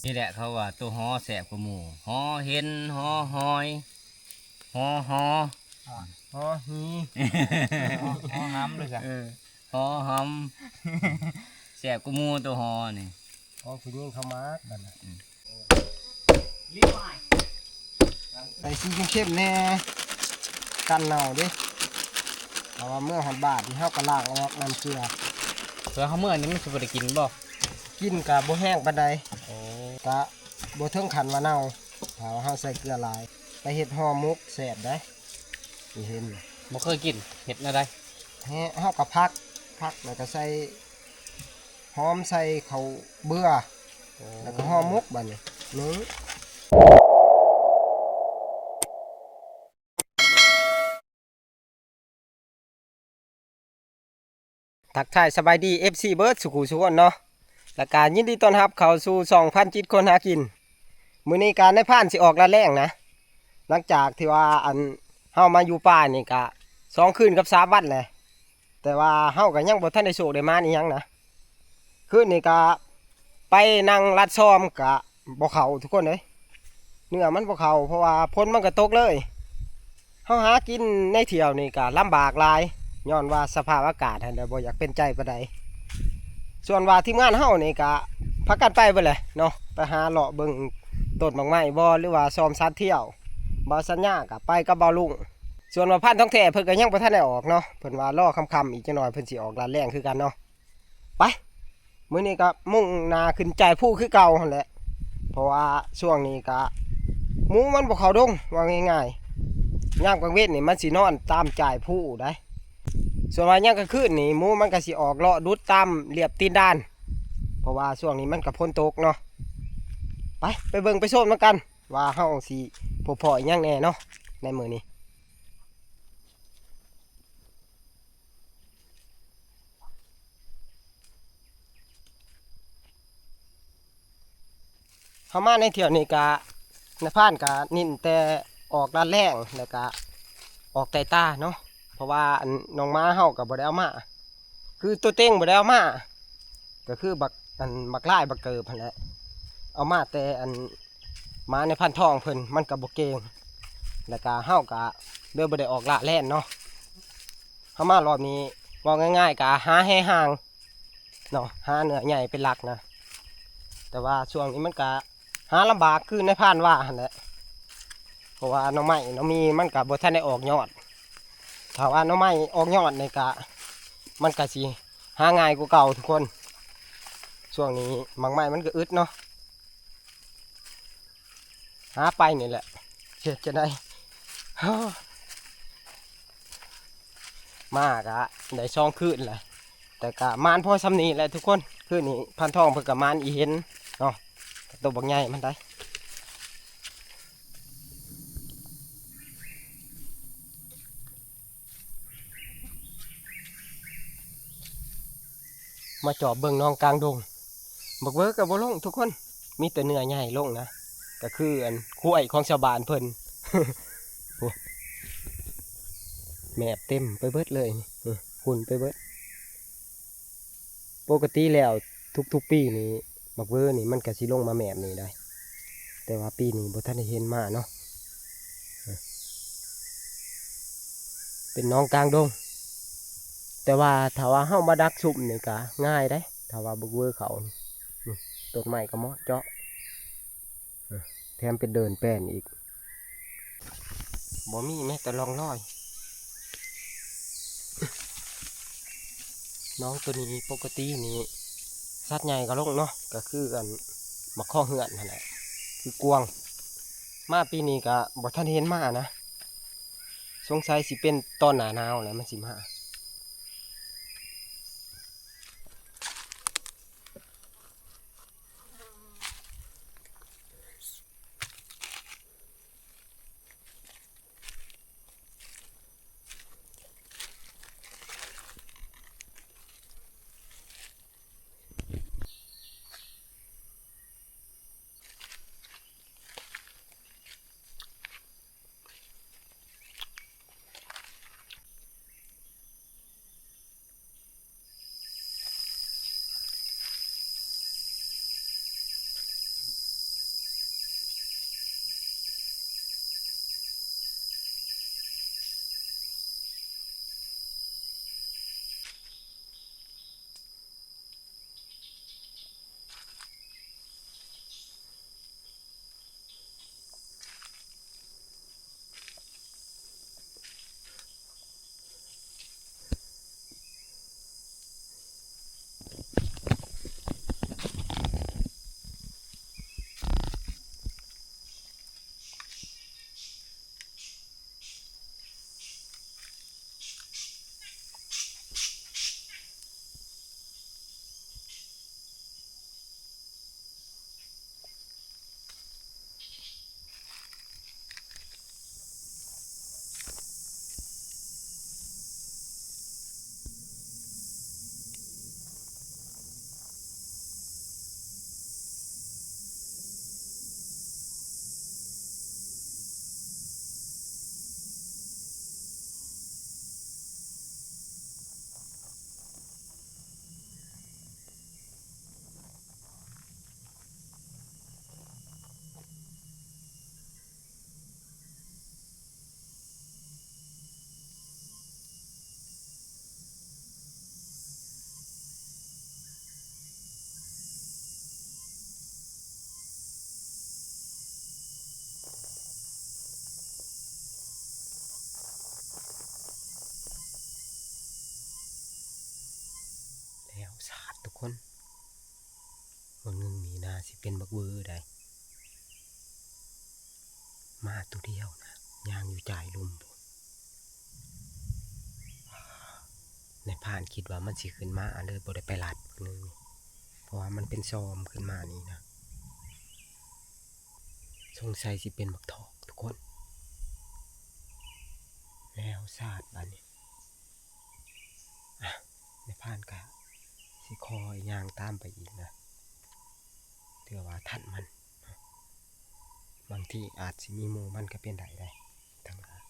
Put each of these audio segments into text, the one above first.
นี่แหละเขาว่าตัวฮอแสบกว่าหมูฮอเห็นฮอหอยฮอฮอฮอฮีฮอห้ำเลยจ้ะฮอหำแสบกว่าหมูตัวฮอนี่ฮอผู้หญิงเข้ามาบัดน่ะใส่สีเข้มๆแน่กันหนาวดิเอาว่าเมื่อหอดบาทที่เฮากระล้างออกน้ำเกลือ เพื่อเขาเมื่อนี้มันสิบ่ได้กินบ่ กินกะบ่แห้งปานใดกะบ่ถึงขันว่าเน่าถ้าว่าเฮาใส่เกลือหลายไปเฮ็ดห่อหมกแซ่บได้นี่เห็น บ่เคยกินเห็ดอะไร เฮาก็พักแล้วก็ใส่หอมใส่ข้าวเบื่อแล้วก็ห่อหมกบัดนี้นึงทักทายสบายดี FC เบิร์ดสุขุสุขนเนาะและการยินดีต้อนรับเข้าสู่2,000จิตคนหากินมื้อนี้การได้ผ่านสิออกละแรงนะหลังจากที่ว่าเฮามาอยู่ป่านี่ก็2คืนกับ3วันแหละแต่ว่าเฮาก็ยังบ่ทันได้โชคได้มาอีหยังนะคืนนี้ก็ไปนั่งรัดซ้อมก็บ่เข้าทุกคนเด้ยเนื้อมันบ่เข้าเพราะว่าฝนมันก็ตกเลยเฮาหากินในเที่ยวนี่ก็ลำบากหลายย้อนว่าสภาพอากาศหั่นแหละบ่อยากเป็นใจปานใดส่วนว่าทีมงานเฮานี่ก็พักกันไปเบิดแหละเนาะไปหาเลาะเบิ่งต้นบางไม้บ่หรือว่าซ้อมสัตว์เที่ยวบ่สัญญาก็ไปกับบ่ลุงส่วนว่าพันธุ์ท้องแท้เพิ่นก็ยังบ่ทันได้ออกเนาะเพิ่นว่ารอค่ำๆอีกจักหน่อยเพิ่นสิออกลาดแรงคือกันเนาะไปมื้อนี้ก็มุ่งหน้าขึ้นใจผู้คือเก่าหั่นแหละเพราะว่าช่วงนี้ก็หมูมันบ่เข้าดงว่าง่ายๆยามกลางเว้นนี่มันสินอนตามจ่ายผู้ได้ส่วนว่ายามกลางคืนนี่หมูมันก็สิออกเลาะดุดตามเรียบตีนด้านเพราะว่าช่วงนี้มันก็ฝนตกเนาะไปเบิ่งไปชมนำกันว่าเฮาสิพบพ่ออีหยังแน่เนาะในมื้อนี้เฮามาในเที่ยวนี้ก็ในพานก็นิ่นแต่ออกลาดแรงแล้วก็ออกไตตาเนาะเพราะว่าน้องม้าเฮาก็บ่ได้เอามาคือตัวเต็งบ่ได้เอามาก็คือบักลายบักเกิบนั่นแหละเอามาแต่ม้าในพันธุ์ทองเพิ่นมันก็บ่เก่งแล้วก็เฮาก็เด้อบ่ได้ออกละแล่นเนาะเฮามารอบนี้เว้าง่ายๆก็หาแห่ห่างเนาะหาเนื้อใหญ่เป็นหลักนะแต่ว่าช่วงนี้มันก็หาลำบากคือในพานว่าหั่นแหละเพราะว่าหน่อไม้หน่อมีมันก็บ่ทันได้ออกยอดถ้าว่าหน่อไม้ออกยอดนี่ก็มันก็สิหาง่ายกว่าเก่าทุกคนช่วงนี้บางไม้มันก็อึดเนาะหาไปนี่แหละเฮ็ดจะได้ มากะได้ช่องคืนแหละแต่กะมานพอสำนีแหละทุกคนคืนนี้พันทองเพิ่งกะมานอีเห็นเนาะตัวบางใหญ่มันได้มาจอบเบิ่งน้องกลางดงบักเวิร์กกับบ่ลงทุกคนมีแต่เนื้อใหญ่ลงนะก็คือคุ้ยของชาวบ้านเพิ่น แมบเต็มไปเบิดเลยหุ่นไปเบิดปกติแล้วทุกๆปีนี้บักเวอร์นี่มันก็สิลงมาแมบนี่ได้แต่ว่าปีนี้บ่ทันได้เห็นมาเนาะเป็นน้องกลางดงแต่ว่าถ้าว่าเฮามาดักซุ่มนี่ก็ง่ายได้ถ้าว่าบักเวอร์เขาต้นไม้ก็เหมาะเจาะแถมเป็นเดินแป้นอีกบ่มีแม้แต่ร่องรอยน้องตัวนี้ปกตินี่สัตว์ใหญ่ก็ลงเนาะก็คือบักข้อเหือนนั่นแหละคือกวางมาปีนี้ก็บ่ทันเห็นมานะสงสัยสิเป็นตอนหน้าหนาวแหละมันสิมา คนคนหนึงมีนาสิเป็นบักเวอร์ได้มาตัวเดียวนะยางอยู่จ่ายลุมพุ่นในผ่านคิดว่ามันสิขึ้นมาเลยบ่ได้ไปลัดบักหนึงนี่เพราะว่ามันเป็นซอมขึ้นมานี่นะสงสัยสิเป็นบักทอกทุกคนแล้วซาดบานนี้ในผ่านกะสิคอยย่างตามไปอีกนะเถื่อว่าทันมันบางทีอาจสิมีหมู่มันก็เป็นได้ทั้งหลาย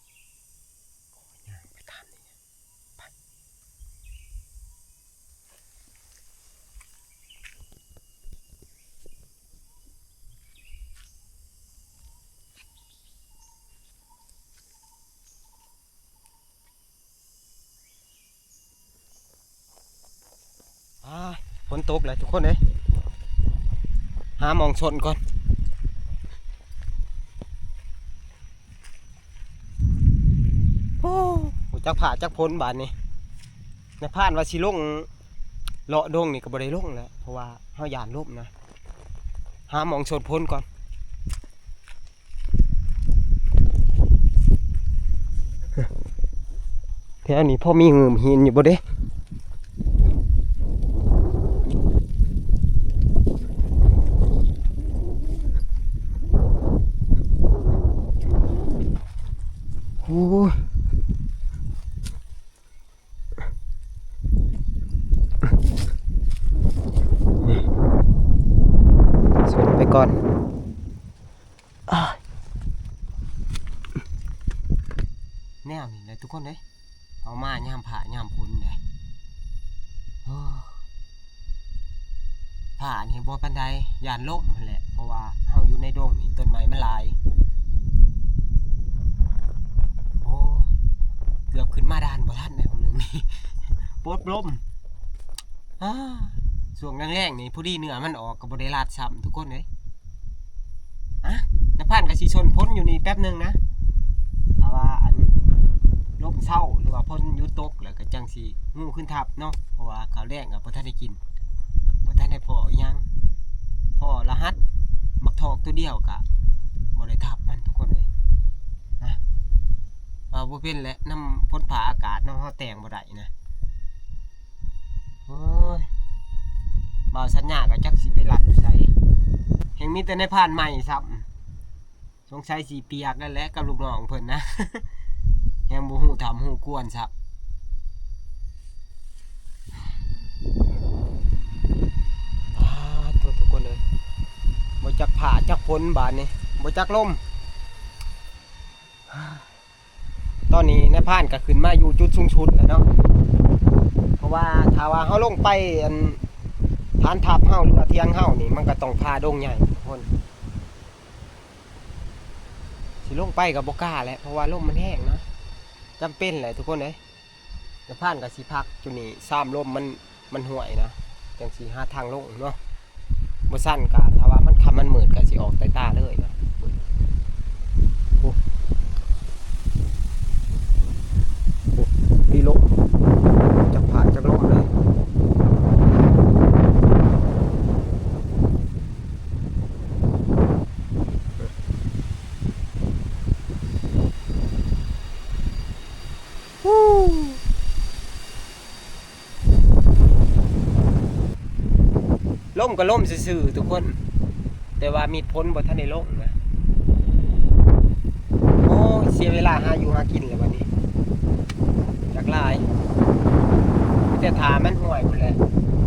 คอยย่างไปตามนี่นะไปฝนตกเลยทุกคนเลยหาหมองชนก่อนโอ้จักผ่าจักพ้นบาดนี้ในผ่านว่าสิลงเลาะดงนี่ก็บ่ได้ลงแล้วเพราะว่าเฮาย่านลบนะหาหมองชนพ้นก่อนแถวนี้พ่อมีหืมหินอยู่บ่เด้โอ้ยสวนไปก่อนแนวนี่เลยทุกคนเลยเอามาย่ามผ่าย่ามพ้นเลยผ่านี่บ่ปานใดย่านล่มนั่นแหละเพราะว่าเฮาอยู่ในดงนี่ต้นไม้มันหลายโอ้เกือบขึ้นมาด้านบ่ทันเลยผมนึงนี่ปวดลมช่วงแรงๆนี่ผู้ดีเหนือมันออกก็บ่ได้ลาดซ้ำทุกคนเลยน้ำผ่านกับสีชนพ้นอยู่นี่แป๊บนึงนะแต่ว่าอันลมเศร้าหรือว่าพ้นยุตกแล้วก็จังสีงูขึ้นทับเนาะเพราะว่าข้าวแรงกับพ่ท่านได้กินพ่ท่านได้พอยังพอรหัสมักทอกตัวเดียวกะบ่ได้ทับมันทุกคนเลยนะว่าบ่เป็นและน้ำพ้นผ่าอากาศเนาะเฮาแต่งบ่ได้นะโอ้ยบ่าวสัญญาก็จักสิไปรัดอยู่ไสแห่งมีแต่ในผ่านใหม่ซ้ำสงสัยสีเปียกนั่นแหละกับลูกน้องเพิ่นนะ แฮงบ่ฮู้ทำฮู้กวนซับทุกคนเลยบ่จักผ่าจักพ้นบาดนี้บ่จักลมตอนนี้ในผ่านก็ขึ้นมาอยู่จุดสูงสุดแล้วเนาะเพราะว่าถ้าว่าเฮาลงไปอันฐานทัพเฮาหรือว่าเทียงเฮานี่มันก็ต้องพาดงใหญ่ทุกคนสิลงไปกับบ่กล้าแหละเพราะว่าลมมันแห้งนะจำเป็นแหละทุกคนเลยจะผ่านกับสีพักจุนี่ซ้ำลมมันห่วยนะจังสีหาทางลงเนาะบ่สั้นกะถ้าว่ามันคำมันเหมือนกับสีออกใต้ตาเลยนะดีลมจะผ่านจะลมเลยล่มก็ล่มซื่อๆทุกคนแต่ว่ามีพ้นบ่ทันได้ล่มนะโอ้เสียเวลาหาอยู่หากินเลยวันนี้จากลายแต่ถามันห่วยหมดเลย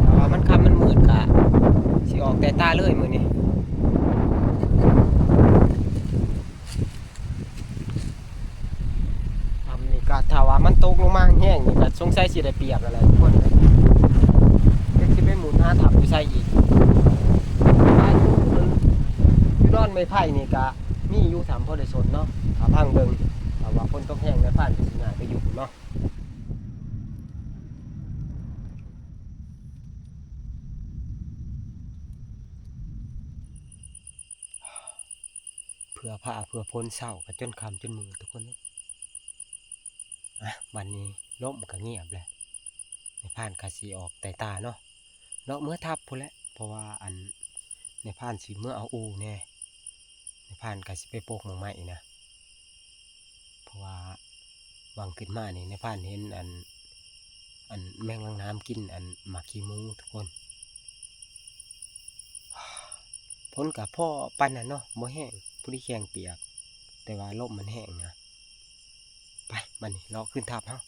แต่ว่ามันคำมันมืดกะสิออกแต่ตาเลยมื้อนี้ทำนี่ก็ถ้าว่ามันตกลงมาแห้งนี่ก็สงสัยสิได้เปรียบอะไรทุกคนเลยเด็กสิไปหมุนหาถับอยู่ใส่อีกอยู่ดอนไม้ไผ่นี่ก็มีอยู่ถามพ่อได้สนเนาะถ้าพังเบิ่งถ้าว่าฝนตกแห้งแล้วผ่านสิง่ายไปอยู่เนาะเพื่อผ้าเพื่อพ้นเศร้ากันจนคำจนมือทุกคนเลยวันนี้ล่มก็เงียบเลยในผ่านกาสีออกแต่ตาเนาะ เลาะเมื่อทับพุ่นแหละเพราะว่าอันในผ่านสิเมื่อเอาอูแน่ในผ่านก็สิไปโปกหมองใหม่นะเพราะว่าวังขึ้นมานี่ในผ่านเห็นอันแมงลังน้ำกินอันหมากขี้มูทุกคนพ้นกับพ่อปันน่ะเนาะบ่แห้งผู้ที่แข็งเปียกแต่ว่าลมมันแห้งนะไปบัดนี้เลาะขึ้นทับเฮา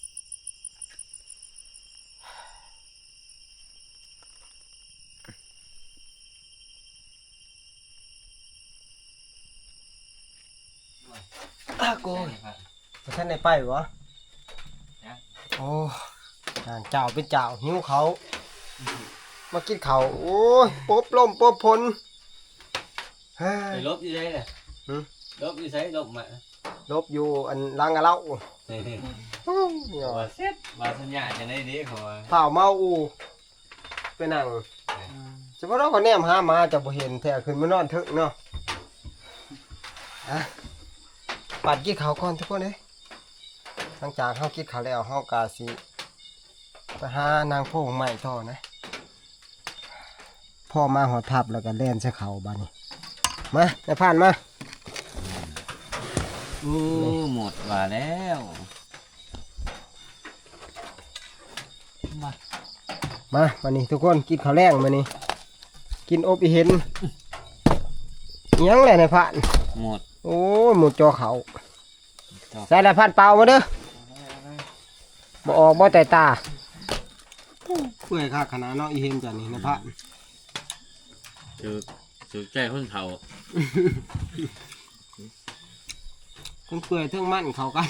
โกยท่านได้ไปวะโอ้เจ้าเป็นเจ้าหิวเขามากินเขาโอ้ยปบลมปบพลเฮ้ ไป ย ลบอยู่ไสน่ะลบอยู่ไสลบมา ลบอยู่อันลังอะเล่า ว่าเสร็จว่าสัญญาจะได้ดีเขาว่า เผาเมาอูไปนั่งจะพาะเราก็แนมหามาจะบ่เห็นแท้ขึ้นมานอนเถอะเนาะปัดกินเขาวก่อนทุกคนเอ้ยหลังจากเฮากินข้าวแล้วเฮากะสิไปหานางโพงใหม่ต่อนะพ่อมาหอทับแล้วก็แล่นใส่เขาบัดนี้มาในผ่านมา หมดว่าแล้ว มาวันนี้ทุกคนกินข้าวแรงมานี่กินอบอีเห็นอิหยังแหละในผ่าน หมด โอ้ยหมูจอเขาใส่ละผ่านเปล่ามาเด้อบ่ออกบ่แต่ตาเพื่อค่าขนาดเนาะอีเห็นจ้ะนี่ในผ่าน สุดใจคนเฒ่า ทั้งเปื่อยทั้งมันเขากัน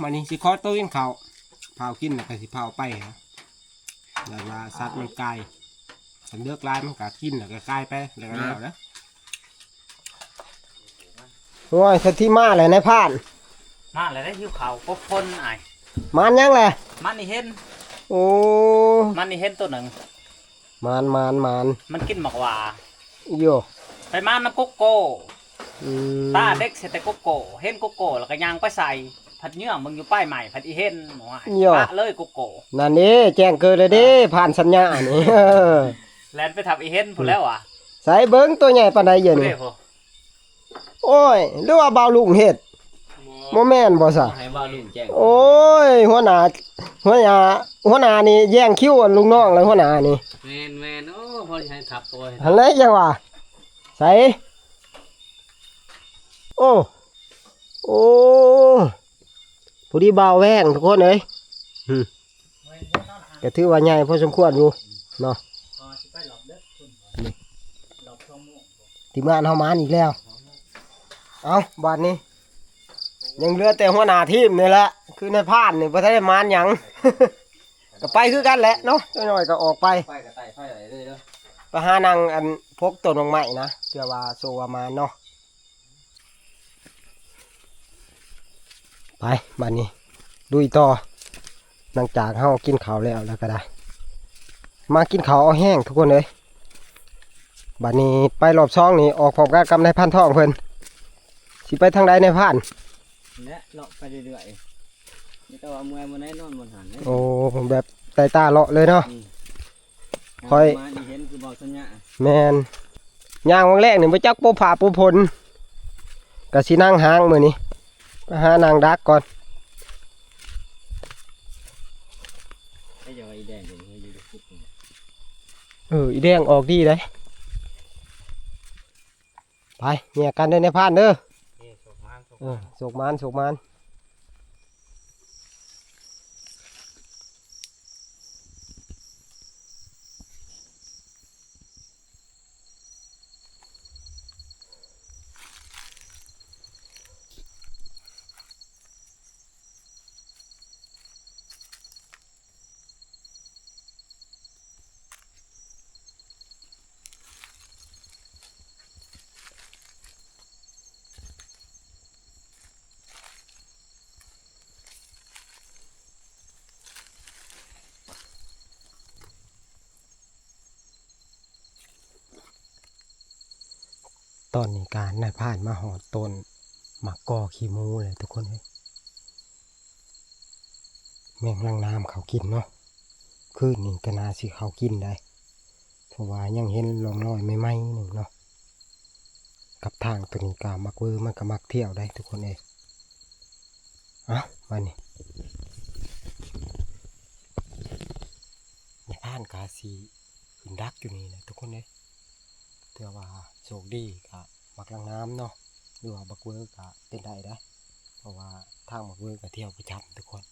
มานี่สิขอตัวกินข้าวเผากินแล้วก็สิเผาไปฮะแล้วว่าสัตว์มันกายสันเลือกลายมันก็กินแล้วก็กายไปแล้วก็แล้วนะโอ้ยสัตว์ที่มาเลยในผ่าน มาแล้วได้หิวข้าวพบคนอ้าย มันยังแหละ มันนี่เห็น โอ้ มันนี่เห็นตัวหนึ่ง มันมันกินหมากหว่า โย ไปมาน้ำโกโก้ อืม ตาเด็กเสร็จแต่โกโก้เห็นโกโก้แล้วก็ย่างไปใส่ผัดเนื้อมึงอยู่ป้ายใหม่ผัดอีเห็นหมอปะเลยโกโก้ นั่นนี่แจ้งเกิดเลยเดิผ่านสัญญานี่ แลนไปทับอีเห็นพูดแล้วอ่ะ ใส่เบิ้งตัวใหญ่ปานใดเดี๋ยว พูด นี้ ได้พอ โอ้ยหรือว่าเบาลุงเฮ็ดบ่แม่นบ่ซะ ให้ว่าลุงแจ้ง โอ้ยหัวหน้านี่แย่งคิวอันลูกน้องเลยหัวหน้านี่ แมนโอ้พอให้ทับตัว หันเลยจังว่าใส่โอ้โอ้ผู้ดีเบาแว้งทุกคนเอ้ยก็ถือว่าใหญ่พอสมควรอยู่เนาะทีมงานเฮามาอีกแล้วเอาบัดนี้ ยังเหลือแต่หัวหน้าทีมนี่แหละคือในพานนี่บ่ทันได้มานหยัง ก็ไปคือกันแหละเนาะจักหน่อยก็ออกไป ไฟกับไตไฟอะไรเลยเด้อ ไปหานางอันพกต้นใหม่นะเพื่อว่าโซว่ามาเนาะไปบัดนี้ลุยต่อหลังจากเฮากินข้าวแล้วก็ได้ มากินข้าวเอาแห้งทุกคนเลยบัดนี้ไปรอบช่องนี่ออกพร้อมกันกับนายพันทองเพิ่นสิไปทางใดนายพัน และเลาะไปเรื่อยๆนี่แต่ว่าเมื่อยมันได้นอนบนหันเลย โอ้ผมแบบไตตาเลาะเลยเนาะ ค่อย มานี่เห็นคือบอกสัญญา แมนย่างวังแรกนี่ไปจักปูผ่าปูพลกะสินั่งห้างมือนี้ไปหานางดักก่อน ไอ้เจ้าไอ้แดงอยู่นี่อยู่ในคุกนี่ อีแดงออกดีเลยไปเนี่ยกันเดินในพานเด้อ นี่โศกมาน โศกมานตอนนี้การนายพานมาหอดต้น หมักกอขี้หมูเลยทุกคนเอ้ยแมงลังน้ำเขากินเนาะคืนนี้ก็น่าสิเขากินได้เพราะว่ายังเห็นร่องรอยไม่ไหม้หนึ่งเนาะกับทางตัวนี้ก็มักเวอร์มันก็มักเที่ยวได้ทุกคนเอ้ยอ่ะมานี่ในผ่านกาสีขึ้นดักอยู่นี่นะทุกคนเอ้ยเถื่อว่าโชคดีก็มักลังน้ำเนาะหรือว่าบักเวอร์ก็เป็นได้ได้เพราะว่าทางบักเวอร์ก็เที่ยวประจำทุกคน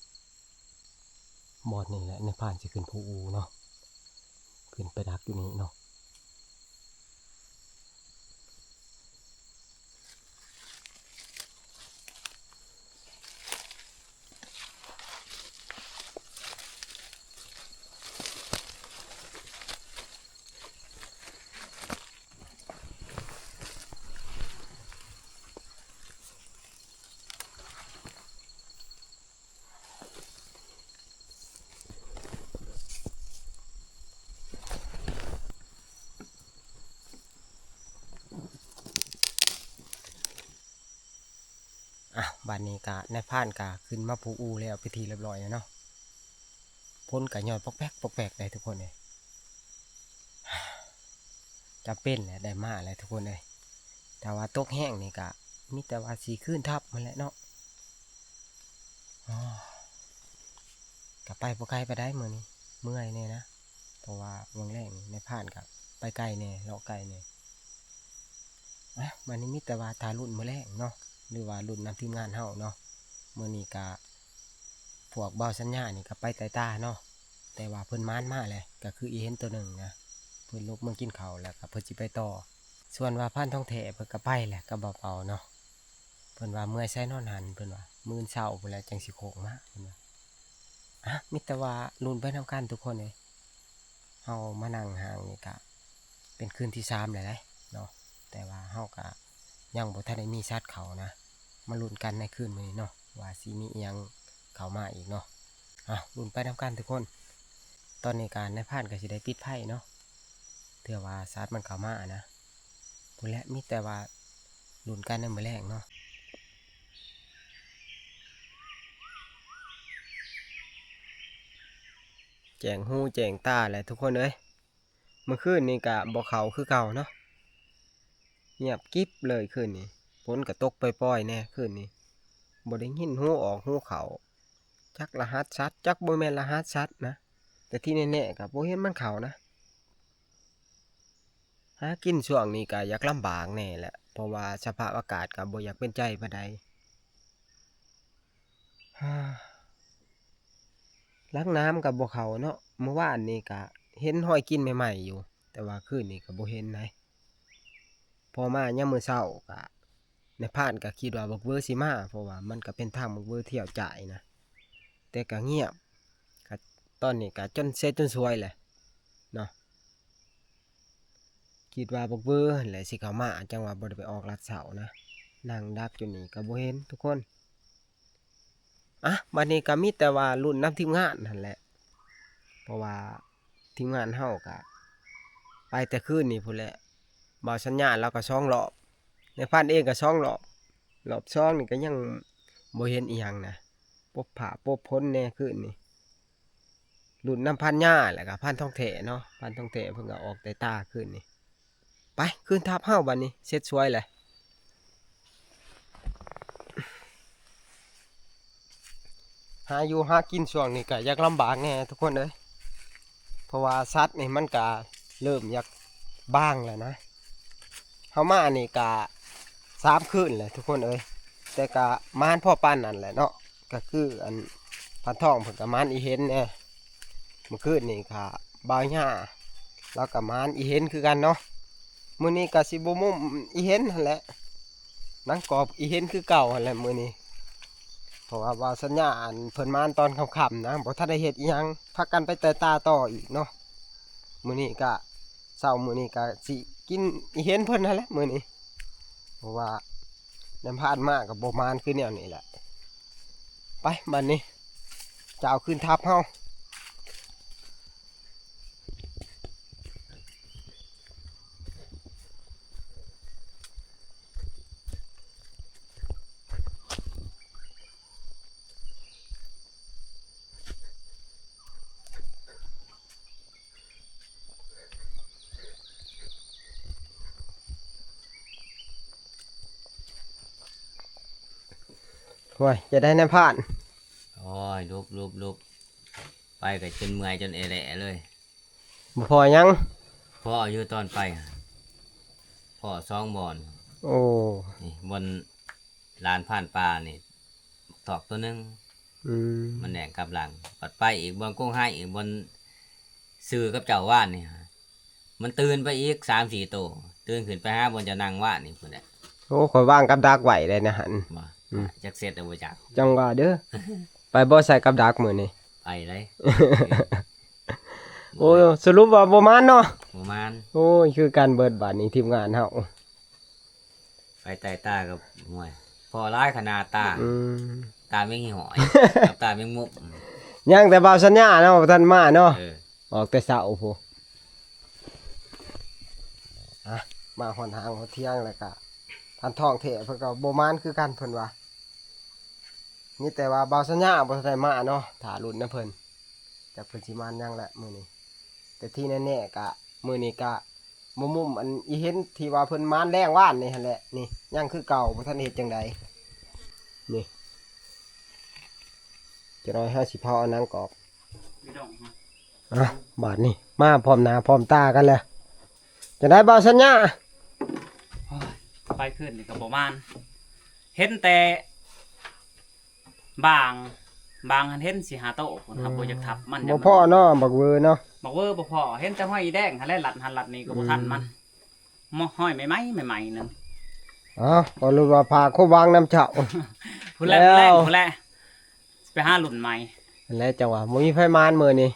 บอดนี่แหละในผ่านจะขึ้นภูอูเนาะขึ้นไปดักอยู่นี่เนาะอ่ะบ้านนี้กะในผ่านกะขึ้นมาภูอูแล้วพิธีเรียบร้อยแล้วเนาะพ้นกะยอดปอกแป๊กปอกแป๊กได้ทุกคนเลยจะเป็นแหละได้มาเลยทุกคนเลยแต่ว่าตกแห้งนี่กะมีแต่ว่าสีขึ้นทับมันแหละเนาะกะไปพวกไกลไปได้เมื่อนี้เมื่อยเนี่ยนะเพราะว่าวังแรกในผ่านกับไปไกลเนี่ยเลาะไกลเนี่ยอ่ะวันนี้มีแต่ว่าทารุ่นเมื่อแรกเนาะหรือว่ารุ่นนำทีมงานเฮาเนาะเมื่อนี้กะพวกเบาสัญญานี่ก็ไปไต่ตาเนาะแต่ว่าเพิ่นม้านมาเลยก็คืออีเห็นตัวหนึ่งนะเพิ่นลุกมากินข้าวแล้วก็เพิ่นสิไปต่อส่วนว่าพันทองแท้เพิ่นก็ไปแหละก็เบาๆเนาะเพิ่นว่าเมื่อยใช้นอนหันเพิ่นว่ามื้อเช้าพุ่นแหละจังสิโคกมาเพิ่นว่าอ่ะมีแต่ว่าลุ้นไปนำกันทุกคนเลยเฮามานั่งห่างนี่ก็เป็นคืนที่3แล้วเนาะแต่ว่าเฮาก็ยังบ่ทันได้มีชัดเขานะมาลุ้นกันในคืนมื้อนี้เนาะว่าสิมีอีหยังเข้ามาอีกเนาะลุ้นไปนำกันทุกคนตอนนี้การในผ่านก็สิได้ปิดไพ่เนาะเถื่อว่าซัดมันเข้ามานะพุ่นแหละมีแต่ว่าลุ้นกันในมื้อแรกเนาะแจงหูแจงตาแหละทุกคนเอ้ยเมื่อคืนนี้ก็บ่เขาคือเก่าเนาะเงียบกิ๊บเลยคืนนี้ฝนก็ตกปล่อยๆแน่คืนนี้บ่ได้ยินหูออกหูเขาจักรหัสชัดจักบ่แม่นรหัสชัดนะแต่ที่แน่ๆก็บ่เห็นมันเข้านะหากินช่วงนี้ก็อยากลำบากแน่แหละเพราะว่าสภาพอากาศก็บ่อยากเป็นใจปานใดลักน้ำกับบ่เขาเนาะเมื่อวานนี้ก็เห็นหอยกินใหม่ๆอยู่แต่ว่าคืนนี้ก็บ่เห็นนะพอมายามมื้อเช้าก็ในพานก็คิดว่าบักเวอร์สิมาเพราะว่ามันก็เป็นทางบักเวอร์เที่ยวจ่ายนะแต่ก็เงียบก็ตอนนี้ก็จนเสร็จจนสวยแหละเนาะคิดว่าบักเวอร์แหละสิเข้ามาจังว่าบ่ได้ไปออกลัดเสานะนั่งดักอยู่นี่ก็บ่เห็นทุกคนบัดนี้ก็มีแต่ว่ารุ่นนำทีมงานนั่นแหละเพราะว่าทีมงานเฮาก็ไปแต่คืนนี่พุ่นแหละบ่าวสัญญาณเราก็2 รอบในพันเองก็2 รอบรอบ2นี่ก็ยังบ่เห็นอีหยังนะปบผาปบพ้นแน่คืนนี่รุ่นน้ำพันหญ้าแหละก็พันทองแท้เนาะพันทองแท้เพิ่นก็ออกแต่ตาคืนนี่ไปคืนทับเฮาบัดนี้เสร็จสวยเลยหาอยู่หากินช่วงนี้ก็อยากลำบากแน่ทุกคนเอ้ยเพราะว่าสัตว์นี่มันก็เริ่มอยากบ้างแล้วนะเฮามานี่ก็3 คืนเลยทุกคนเอ้ยแต่ก็มานพ่อปานนั่นแหละเนาะก็คืออันพันทองเพิ่นก็มานอีเห็นแน่เมื่อคืนนี่ก็บ่าวหญ้าแล้วก็มานอีเห็นคือกันเนาะมื้อนี้ก็สิบ่มุมอีเห็นนั่นแหละนังกอบอีเห็นคือเก่านั่นแหละมื้อนี้เพราะว่าสัญญาอันเพิ่นมานตอนค่ำๆนะบ่ทันได้เฮ็ดอีหยังพักกันไปแต่ตาต่ออีกเนาะมื้อนี้ก็เช้ามื้อนี้ก็สิกินอีเห็นเพิ่นนั่นแหละมื้อนี้เพราะว่าน้ำผ่านมากับโบมานคือแนวนี้แหละไปบัดนี้จะเอาขึ้นทับเฮา ว้ยจะได้ในผ่าน โอ้ยลุบไปก็จนเมื่อยจนเอแหละเลย บ่พอยัง พ่ออยู่ตอนไปพ่อซองบอน โอ้ นี่บนลานผ่านปลานี่ตอกตัวหนึง อืม มันแหน่งกับหลังปัดไปอีกบนกุ้งให้อีกบนซื้อกับเจ้าว่านนี่มันตื่นไปอีก3-4ตัวตื่นขึ้นไปหาบนจะนั่งว่านนี่พุ่นแหละ โอ้ข่อยว่างกับดักไหวเลยนะหัน บ่ อืม จักเสร็จเอาบ่จัก จังว่าเด้อ ไปบ่ใส่กับดักมื้อนี้ ไปเลย โอ้สรุปว่าบ่มานเนาะ ประมาณ โอ้ยคือการเบิดบาดนี้ทีมงานเฮา ไปไต่ตากับห่วยพอร้ายขนาดตา อืม ตาไม่งหอย กับตาไม่งมุก ยังแต่บ่าวสัญญาเนาะบ่ทันมาเนาะ เออ ออกแต่เช้าพู้อ่ะมาหอนหางหัวเที่ยงแล้วก็พันทองเถะเพิ่นก็บ่มานคือกันเพิ่นว่ามีแต่ว่าบ่าวสัญญาบ่ได้มาเนาะถ้าลุ้นนะเพิ่นจักเพิ่นสิมานยังแหละมื้อนี้แต่ที่แน่ๆก็มื้อนี้ก็มุมอันอีเห็นที่ว่าเพิ่นมานแรงว่านนี่หั่นแหละนี่ยังคือเก่าบ่ทันเฮ็ดจังใดนี่จะน้อยเฮาสิเผาเอานางกอก ไม่ต้องฮะ อ่ะบาดนี่มาพร้อมหน้าพร้อมตากันแล้วจะได้บ่าวสัญญา โอ้ยไปขึ้นนี่ก็บ่มานเห็นแต่บางหันเห็นสิหาโตพุ่นครับบ่อยากทับมัน บ่พ่อเนาะบักเวอเนาะ บอกเว่าบ่พอเห็นแต่ห้อยอีแดงหันแลหลัดนี่ก็บ่ทันมันมอห้อยใหม่ๆนึง อ๋อก็รู้ว่าพาโควางน้ำเจ้า พุ่นแล แล้ว พุ่นแลไปหาหลุ่นใหม่ แล้วจังหวะบ่มีไฟมานมื้อนี้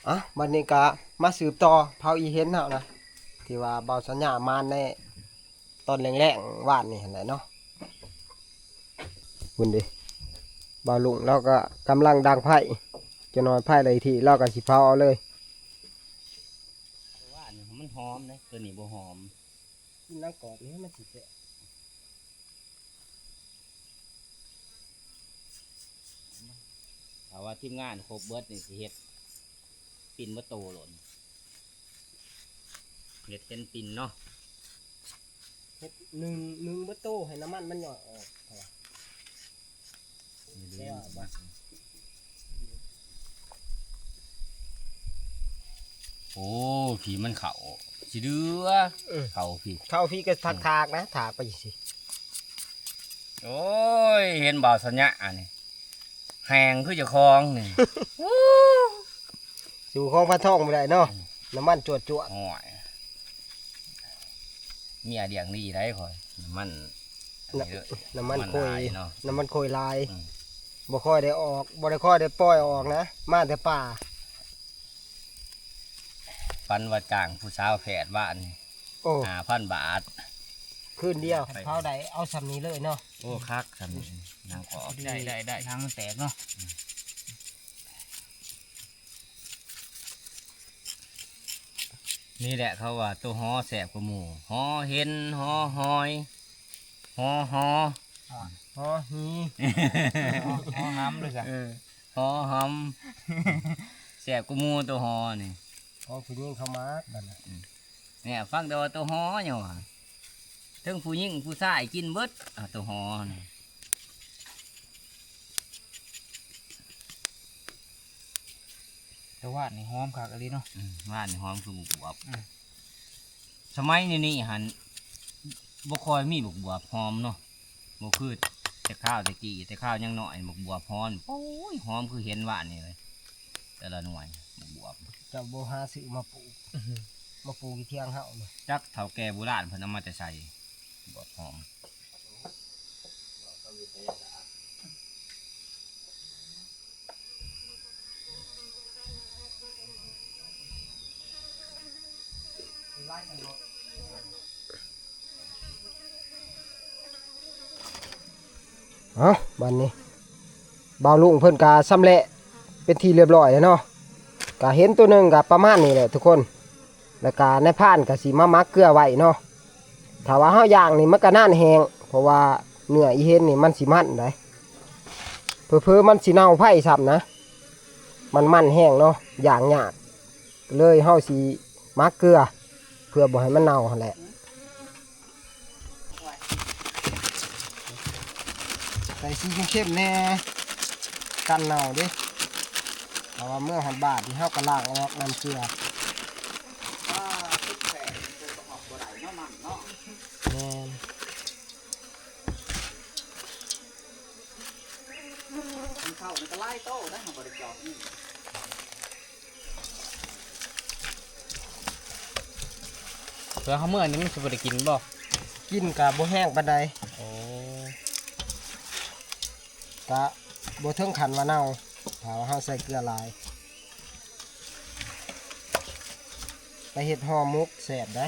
อ่ะบัดนี้ก็มาสืบต่อเผาอีเห็นเฮานะที่ว่าเบาสัญญามานในตอนแรงๆว่านนี่หั่นแหละเนาะคุณดิบ่าวลุงเราก็กำลังดังไผ่จะนอนไผ่เลยทีเราก็สิเผาเอาเลย ว่านี่มันหอมนะตัวนี้บ่หอม กินน้ำกรอบนี่มันสิแซ่บ ถ้าว่าทีมงานครบเบิดนี่สิเฮ็ดปิ่นบ่โตหล่นเฮ็ดเป็นปิ่นเนาะ เฮ็ดหนึ่งบ่โตให้น้ำมันมันหย่อยออกเอาล่ะ โอ้ผีมันเข่าสิเดือเข่าพี่ เข้าพี่ก็ถากๆนะถากไปสิ โอ้ยเห็นบ่าวสัญญาอันนี้แหงคือเจะคลองนี่ สู่ของพระทองบ่ได้เนาะน้ำมันจวด โอ้ยเมียเดียงดีได้คอยมันอันนี้เด้อ ๆน้ำมันโคย ลายเนาะ น้ำมันโคยลาย อืม บ่ค่อยได้ออกบ่ได้ค่อยได้ปล่อยออกนะมาแต่ป่า ปันว่าจ้างผู้สาวแผดว่านี่ โอ้ 5,000 บาท คืนเดียวเผาได้เอาสำนี้เลยเนาะ โอ้คักสำนี้นางขอ ได้ทางมันแตกเนาะ นี่แหละเขาว่าตัวหอแสบกว่าหมูหอเห็นหอหอยหอ อ๋อฮี ห้องน้ำด้วยจ้ะ หอหำแสบกว่าหมูตัวหอนี่ อ๋อผู้หญิงเข้ามาบัดน่ะ เนี่ยฟังแต่ว่าตัวหอเนี่ยว่ะถึงผู้หญิงผู้ชายกินเบิดตัวหอนี่ แต่ว่านี่หอมคักอะไรเนาะ ว่านหอมคือบุกบวบสมัยนี้หันบ่คอยมีบุกบวบหอมเนาะบ่คือแต่ข้าวตะกี้แต่ข้าวยังน้อยบุกบวบหอมโอ้ยหอมคือเห็นว่านนี่เลยแต่ละหน่วยบุกบวบ เจ้าบ่หาซื้อมาปลูกมาปลูกที่เที่ยงเฮานี่ จักเฒ่าแก่โบราณเพิ่นเอามาแต่ใส่บวบหอม เอ้าบัดนี้บ่าวลุงเพิ่นก็สำเร็จเป็นที่เรียบร้อยแล้วเนาะก็เห็นตัวหนึงก็ประมาณนี้แหละทุกคนแล้วก็ในพานก็สิมามักเกลือไว้เนาะถ้าว่าเฮาย่างนี่มันก็น่านแห้งเพราะว่าเนื้ออีเห็นนี่มันสิมันได้เผลอๆมันสิเน่าไผ่ซ้ำนะมันแห้งเนาะย่างยากเลยเฮาสิมักเกลือเพื่อบ่ให้มันเน่าหั่นแหละ อ ส่สีเข้มๆแน่กันเน่าเดิเพราะว่าเมื่อหอดบาทที่เฮากระลากออกน้ำเกลือ ทุกแสนตัวประกอบตัวใดเนาะมันเนาะ แม่น มันเข้ามันก็ไล่โต้ได้ของบริจาคนี่ เพื่อเขาเมื่อนี้มันสิบ่ได้กินบ่ กินกับบ่แห้งปานใด โอ้ กะบ่ถึงขันว่าเน่าถ้าว่าเฮาใส่เกลือหลายไปเฮ็ดห่อหมกแซ่บได้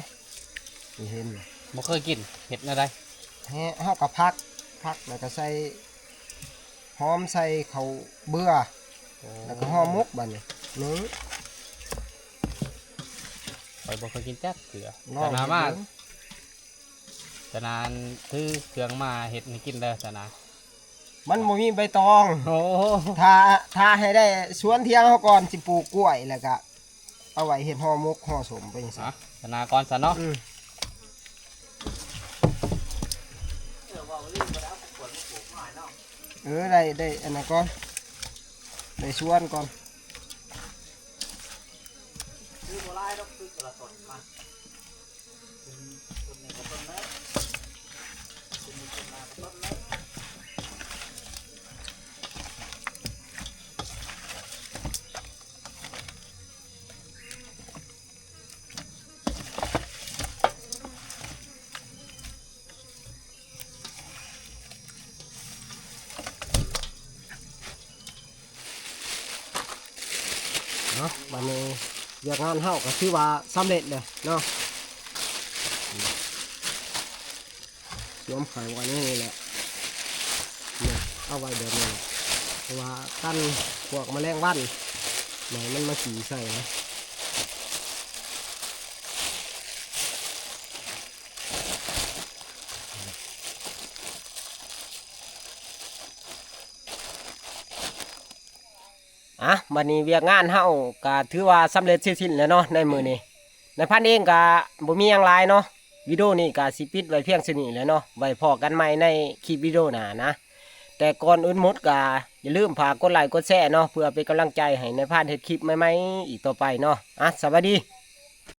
นี่เห็น บ่เคยกินเห็ดอะไร เฮาก็พักแล้วก็ใส่หอมใส่ข้าวเบื่อแล้วก็ห่อหมกบัดนี้นึ่ง ไปบ่เคยกินจักเถื่อ ลอง แต่นา เฮ็ด มา เบิ่ง แต่นานถือเครื่องมาเห็ดให้กินเด้อแต่นา มันบ่มีใบตอง โอ้ ถ้าให้ได้สวนเที่ยงเฮาก่อนสิปลูกกล้วยแล้วก็เอาไว้เฮ็ดห่อหมกห่อสมไปจังซี่ ฮะแต่นาก่อนซะเนาะ ว่าลืมไปแล้วขวดมันปลูกหน่อยเนาะ ได้อันนั้นก่อนได้สวนก่อน คือโบราณต้องซื้อกระสนมาต้นนี้กับต้นนี้ต้นนี้ต้นนากับต้นนี้ เนาะบัดนี้เวียกงานเฮาก็ถือว่าสำเร็จเลยเนาะสวมไข่ไว้นี่แหละเนี่ยเอาไว้แบบนี้เพราะว่ากันพวกแมลงวันไหนมันมาขี่ใส่นะบัดนี้เวียกงานเฮาก็ถือว่าสำเร็จเสร็จสิ้นแล้วเนาะในมื้อนี้ในพันเองก็บ่มีหยังหลายเนาะวิดีโอนี้ก็สิปิดไว้เพียงเท่านี้แหล้วเนาะไว้พอกันใหม่ในคลิปวิดีโอหน้านะแต่ก่อนอื่นหมดก็อย่าลืมฝากกดไลค์กดแชร์เนาะเพื่อเป็นกำลังใจให้ในพานเฮ็ดคลิปใหม่ๆอีกต่อไปเนาะสวัสดี